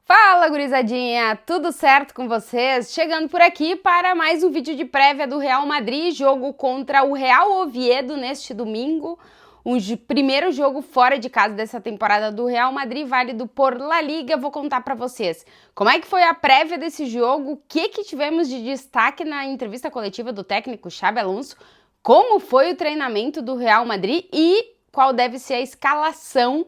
Fala, gurizadinha! Tudo certo com vocês? Chegando por aqui para mais um vídeo de prévia do Real Madrid, jogo contra o Real Oviedo neste domingo. Primeiro jogo fora de casa dessa temporada do Real Madrid, válido por La Liga. Vou contar para vocês como é que foi a prévia desse jogo, o que tivemos de destaque na entrevista coletiva do técnico Xabi Alonso, como foi o treinamento do Real Madrid e qual deve ser a escalação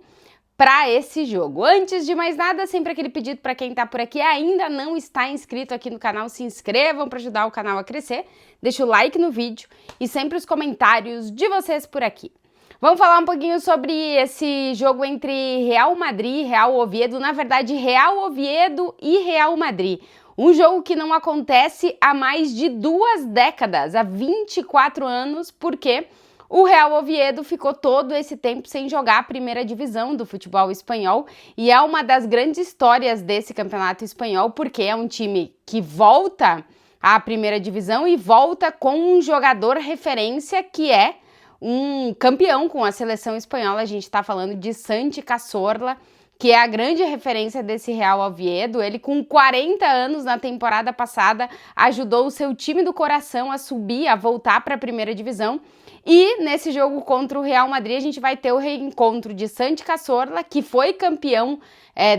para esse jogo. Antes de mais nada, sempre aquele pedido para quem tá por aqui e ainda não está inscrito aqui no canal, se inscrevam para ajudar o canal a crescer, deixa o like no vídeo e sempre os comentários de vocês por aqui. Vamos falar um pouquinho sobre esse jogo entre Real Madrid e Real Oviedo, na verdade Real Oviedo e Real Madrid. Um jogo que não acontece há mais de 2 décadas, há 24 anos, porque o Real Oviedo ficou todo esse tempo sem jogar a primeira divisão do futebol espanhol e é uma das grandes histórias desse campeonato espanhol porque é um time que volta à primeira divisão e volta com um jogador referência que é um campeão com a seleção espanhola. A gente está falando de Santi Cazorla, que é a grande referência desse Real Oviedo. Ele, com 40 anos na temporada passada, ajudou o seu time do coração a subir, a voltar para a primeira divisão. E nesse jogo contra o Real Madrid, a gente vai ter o reencontro de Santi Cazorla, que foi campeão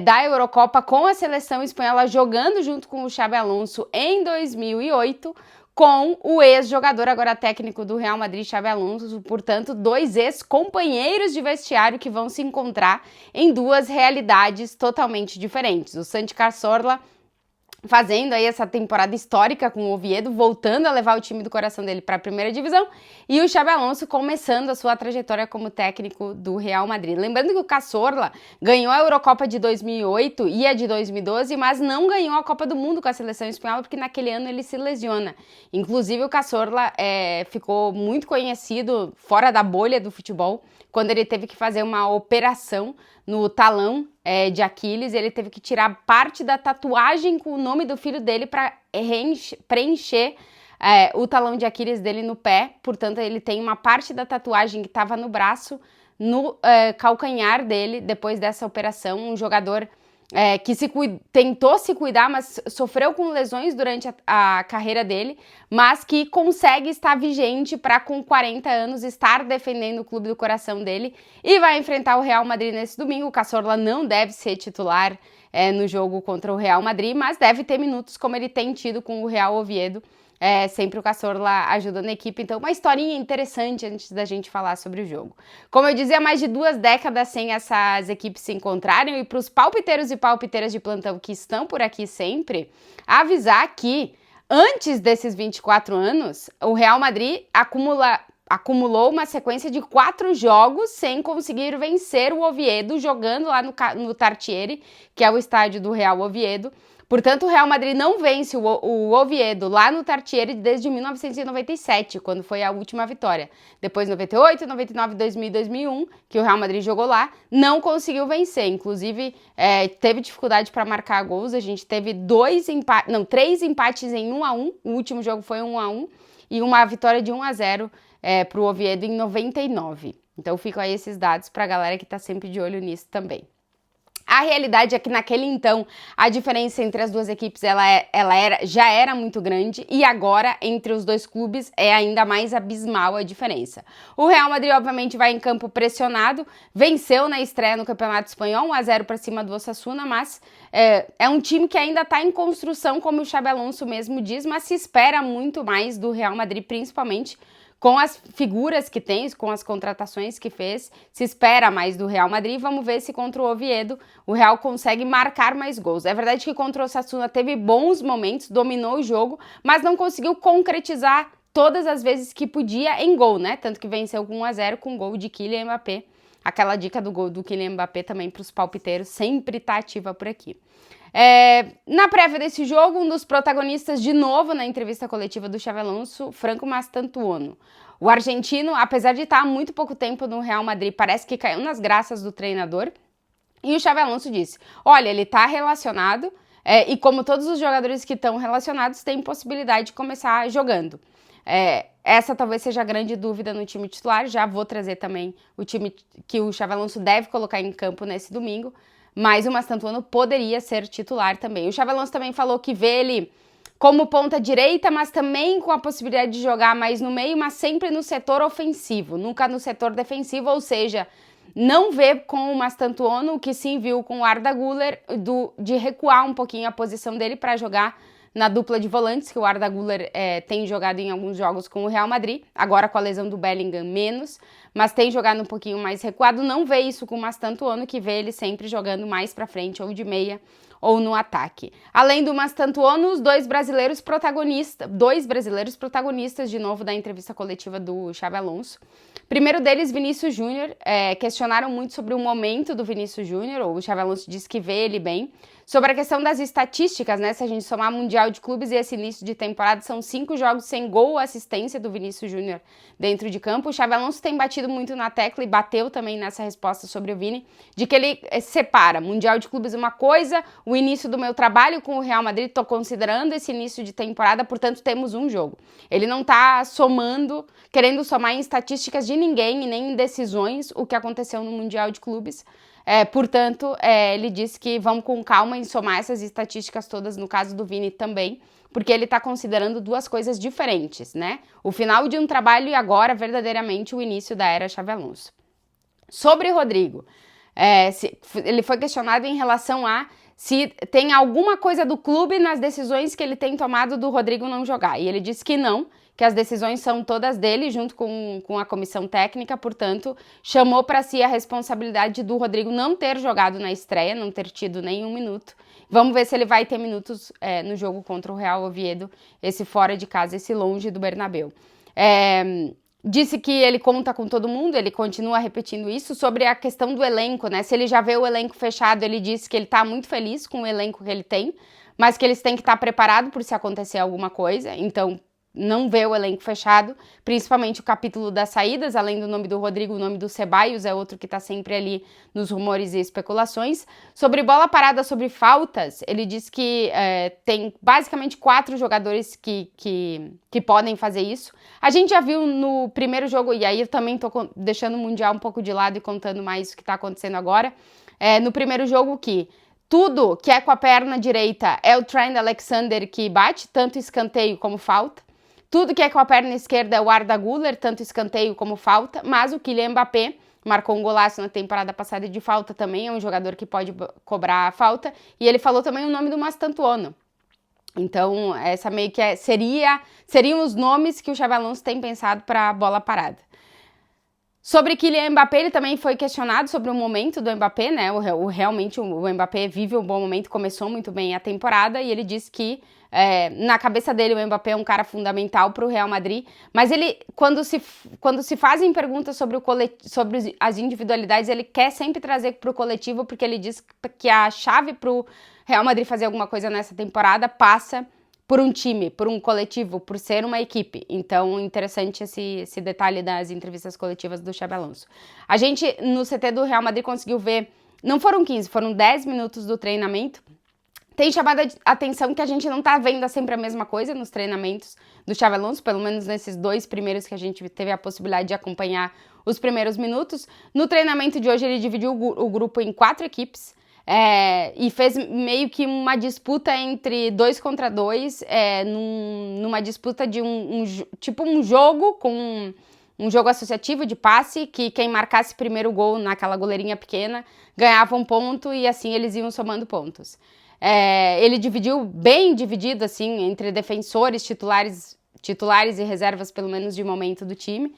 da Eurocopa com a seleção espanhola, jogando junto com o Xabi Alonso em 2008, com o ex-jogador, agora técnico do Real Madrid, Xabi Alonso. Portanto, 2 ex-companheiros de vestiário que vão se encontrar em 2 realidades totalmente diferentes. O Santi Cazorla fazendo aí essa temporada histórica com o Oviedo, voltando a levar o time do coração dele para a primeira divisão, e o Xabi Alonso começando a sua trajetória como técnico do Real Madrid. Lembrando que o Cazorla ganhou a Eurocopa de 2008 e a de 2012, mas não ganhou a Copa do Mundo com a seleção espanhola, porque naquele ano ele se lesiona. Inclusive o Cazorla ficou muito conhecido fora da bolha do futebol, quando ele teve que fazer uma operação no talão de Aquiles. Ele teve que tirar parte da tatuagem com o nome do filho dele para preencher o talão de Aquiles dele no pé. Portanto, ele tem uma parte da tatuagem que estava no braço, no calcanhar dele, depois dessa operação. Um jogador que tentou se cuidar, mas sofreu com lesões durante a carreira dele, mas que consegue estar vigente para, com 40 anos, estar defendendo o clube do coração dele e vai enfrentar o Real Madrid nesse domingo. O Cazorla não deve ser titular no jogo contra o Real Madrid, mas deve ter minutos como ele tem tido com o Real Oviedo. Sempre o Cazorla ajudando a equipe. Então, uma historinha interessante antes da gente falar sobre o jogo. Como eu dizia, mais de 2 décadas sem essas equipes se encontrarem, e para os palpiteiros e palpiteiras de plantão que estão por aqui sempre, avisar que antes desses 24 anos, o Real Madrid acumulou uma sequência de 4 jogos sem conseguir vencer o Oviedo, jogando lá no Tartiere, que é o estádio do Real Oviedo. Portanto, o Real Madrid não vence o Oviedo lá no Tartiere desde 1997, quando foi a última vitória. Depois, 98, 99, 2000 e 2001, que o Real Madrid jogou lá, não conseguiu vencer. Inclusive, teve dificuldade para marcar gols. A gente teve 3 empates em 1-1. O último jogo foi 1-1 e uma vitória de 1-0 para o Oviedo em 99. Então, ficam aí esses dados para a galera que está sempre de olho nisso também. A realidade é que naquele então a diferença entre as 2 equipes já era muito grande, e agora entre os 2 clubes é ainda mais abismal a diferença. O Real Madrid obviamente vai em campo pressionado, venceu na estreia no Campeonato Espanhol 1-0 para cima do Osasuna, mas é um time que ainda está em construção, como o Xabi Alonso mesmo diz, mas se espera muito mais do Real Madrid, principalmente com as figuras que tem, com as contratações que fez, se espera mais do Real Madrid. Vamos ver se contra o Oviedo o Real consegue marcar mais gols. É verdade que contra o Osasuna teve bons momentos, dominou o jogo, mas não conseguiu concretizar todas as vezes que podia em gol, né? Tanto que venceu com 1-0 com gol de Kylian Mbappé. Aquela dica do gol do Kylian Mbappé também para os palpiteiros sempre tá ativa por aqui. Na prévia desse jogo, um dos protagonistas de novo na entrevista coletiva do Xabi Alonso, Franco Mastantuono. O argentino, apesar de estar há muito pouco tempo no Real Madrid, parece que caiu nas graças do treinador. E o Xabi Alonso disse, olha, ele está relacionado e como todos os jogadores que estão relacionados, tem possibilidade de começar jogando. Essa talvez seja a grande dúvida no time titular. Já vou trazer também o time que o Xabi Alonso deve colocar em campo nesse domingo. mas o Mastantuono poderia ser titular também. O Xabi Alonso também falou que vê ele como ponta direita, mas também com a possibilidade de jogar mais no meio, mas sempre no setor ofensivo, nunca no setor defensivo, ou seja, não vê com o Mastantuono o que sim viu com o Arda Güler de recuar um pouquinho a posição dele para jogar na dupla de volantes, que o Arda Güler tem jogado em alguns jogos com o Real Madrid, agora com a lesão do Bellingham menos, mas tem jogado um pouquinho mais recuado, não vê isso com o Mastantuono, que vê ele sempre jogando mais para frente, ou de meia, ou no ataque. Além do Mastantuono, os dois brasileiros protagonistas de novo da entrevista coletiva do Xabi Alonso. Primeiro deles, Vinícius Júnior, questionaram muito sobre o momento do Vinícius Júnior, o Xabi Alonso disse que vê ele bem. Sobre a questão das estatísticas, né, se a gente somar Mundial de Clubes e esse início de temporada, são 5 jogos sem gol ou assistência do Vinícius Júnior dentro de campo. O Xabi Alonso tem batido muito na tecla e bateu também nessa resposta sobre o Vini, de que ele separa Mundial de Clubes uma coisa, o início do meu trabalho com o Real Madrid, estou considerando esse início de temporada, portanto temos um jogo. Ele não está querendo somar em estatísticas de ninguém e nem em decisões o que aconteceu no Mundial de Clubes. Portanto, ele disse que vamos com calma em somar essas estatísticas todas, no caso do Vini também, porque ele está considerando duas coisas diferentes, né? O final de um trabalho e agora, verdadeiramente, o início da era Xabi Alonso. Sobre Rodrigo, ele foi questionado em relação a se tem alguma coisa do clube nas decisões que ele tem tomado do Rodrigo não jogar, e ele disse que não, que as decisões são todas dele, junto com a comissão técnica, portanto, chamou para si a responsabilidade do Rodrigo não ter jogado na estreia, não ter tido nenhum minuto. Vamos ver se ele vai ter minutos no jogo contra o Real Oviedo, esse fora de casa, esse longe do Bernabéu. Disse que ele conta com todo mundo, ele continua repetindo isso. Sobre a questão do elenco, né? Se ele já vê o elenco fechado, ele disse que ele está muito feliz com o elenco que ele tem, mas que eles têm que estar preparados por se acontecer alguma coisa, então não vê o elenco fechado, principalmente o capítulo das saídas, além do nome do Rodrigo, o nome do Ceballos é outro que está sempre ali nos rumores e especulações. Sobre bola parada, sobre faltas, ele diz que tem basicamente 4 jogadores que podem fazer isso. A gente já viu no primeiro jogo, e aí eu também estou deixando o Mundial um pouco de lado e contando mais o que está acontecendo agora, no primeiro jogo que tudo que é com a perna direita é o Trent Alexander que bate, tanto escanteio como falta. Tudo que é com a perna esquerda é o Arda Güler, tanto escanteio como falta, mas o Kylian Mbappé marcou um golaço na temporada passada de falta também, é um jogador que pode cobrar a falta, e ele falou também o nome do Mastantuono. Então, essa meio que seriam os nomes que o Xabi Alonso tem pensado para a bola parada. Sobre Kylian Mbappé, ele também foi questionado sobre o momento do Mbappé, né? Realmente o Mbappé vive um bom momento, começou muito bem a temporada, e ele disse que na cabeça dele o Mbappé é um cara fundamental para o Real Madrid, mas ele, quando se fazem perguntas sobre as individualidades, ele quer sempre trazer para o coletivo, porque ele diz que a chave para o Real Madrid fazer alguma coisa nessa temporada passa por um time, por um coletivo, por ser uma equipe. Então, interessante esse detalhe das entrevistas coletivas do Xabi Alonso. A gente, no CT do Real Madrid, conseguiu ver, não foram 15, foram 10 minutos do treinamento. Tem chamado a atenção que a gente não tá vendo sempre a mesma coisa nos treinamentos do Xabi Alonso, pelo menos nesses 2 primeiros que a gente teve a possibilidade de acompanhar os primeiros minutos. No treinamento de hoje, ele dividiu o grupo em 4 equipes, e fez meio que uma disputa entre 2 contra 2, numa disputa de um jogo com um jogo associativo de passe, que quem marcasse primeiro o gol naquela goleirinha pequena ganhava um ponto e assim eles iam somando pontos. Ele dividiu, bem dividido assim, entre defensores, titulares e reservas, pelo menos de momento do time.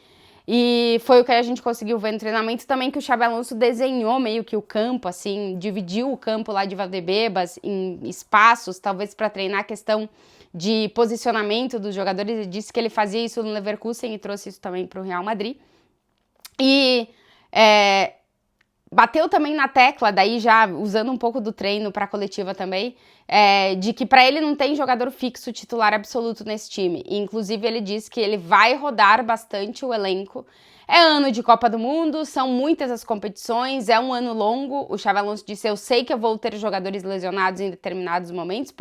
E foi o que a gente conseguiu ver no treinamento também, que o Xabi Alonso desenhou meio que o campo, assim, dividiu o campo lá de Valdebebas em espaços, talvez para treinar a questão de posicionamento dos jogadores. Ele disse que ele fazia isso no Leverkusen e trouxe isso também para o Real Madrid. E bateu também na tecla, daí já usando um pouco do treino para a coletiva também, de que para ele não tem jogador fixo titular absoluto nesse time. E, inclusive, ele disse que ele vai rodar bastante o elenco. É ano de Copa do Mundo, são muitas as competições, é um ano longo. O Xabi Alonso disse, eu sei que eu vou ter jogadores lesionados em determinados momentos,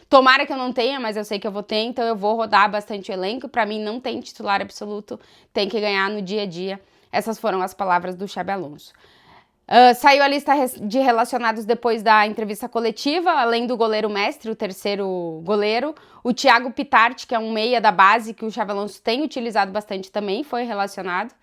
tomara que eu não tenha, mas eu sei que eu vou ter, então eu vou rodar bastante o elenco. Para mim não tem titular absoluto, tem que ganhar no dia a dia. Essas foram as palavras do Xabi Alonso. Saiu a lista de relacionados depois da entrevista coletiva, além do goleiro mestre, o terceiro goleiro. O Thiago Pitart, que é um meia da base, que o Xabi Alonso tem utilizado bastante também, foi relacionado.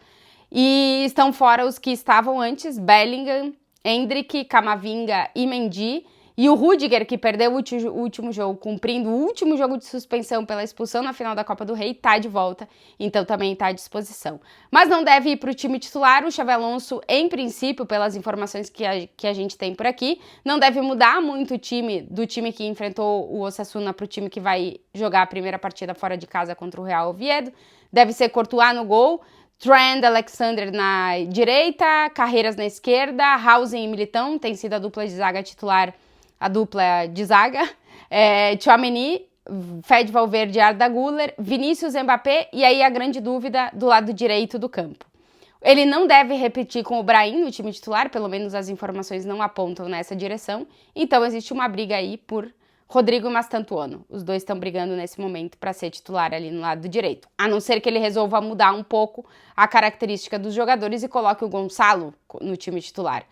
E estão fora os que estavam antes, Bellingham, Endrick, Camavinga e Mendy. E o Rudiger, que perdeu o último jogo, cumprindo o último jogo de suspensão pela expulsão na final da Copa do Rei, tá de volta, então também está à disposição. Mas não deve ir para o time titular, o Xabi Alonso, em princípio, pelas informações que a gente tem por aqui, não deve mudar muito o time do time que enfrentou o Osasuna para o time que vai jogar a primeira partida fora de casa contra o Real Oviedo. Deve ser Courtois no gol, Trent Alexander na direita, Carreiras na esquerda, Hausen e Militão, tem sido a dupla de zaga titular, a dupla de zaga, Tchouaméni, Fede Valverde e Arda Güler, Vinícius, Mbappé e aí a grande dúvida do lado direito do campo. Ele não deve repetir com o Brahim no time titular, pelo menos as informações não apontam nessa direção, então existe uma briga aí por Rodrigo e Mastantuono. Os dois estão brigando nesse momento para ser titular ali no lado direito. A não ser que ele resolva mudar um pouco a característica dos jogadores e coloque o Gonçalo no time titular.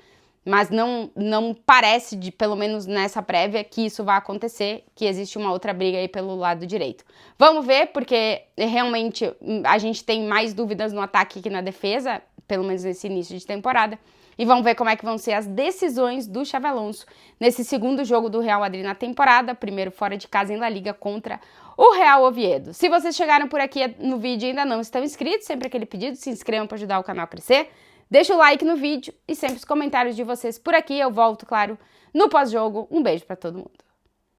Mas não parece, pelo menos nessa prévia, que isso vai acontecer, que existe uma outra briga aí pelo lado direito. Vamos ver, porque realmente a gente tem mais dúvidas no ataque que na defesa, pelo menos nesse início de temporada. E vamos ver como é que vão ser as decisões do Xabi Alonso nesse segundo jogo do Real Madrid na temporada, primeiro fora de casa em La Liga contra o Real Oviedo. Se vocês chegaram por aqui no vídeo e ainda não estão inscritos, sempre aquele pedido, se inscrevam para ajudar o canal a crescer. Deixa o like no vídeo e sempre os comentários de vocês por aqui. Eu volto, claro, no pós-jogo. Um beijo para todo mundo.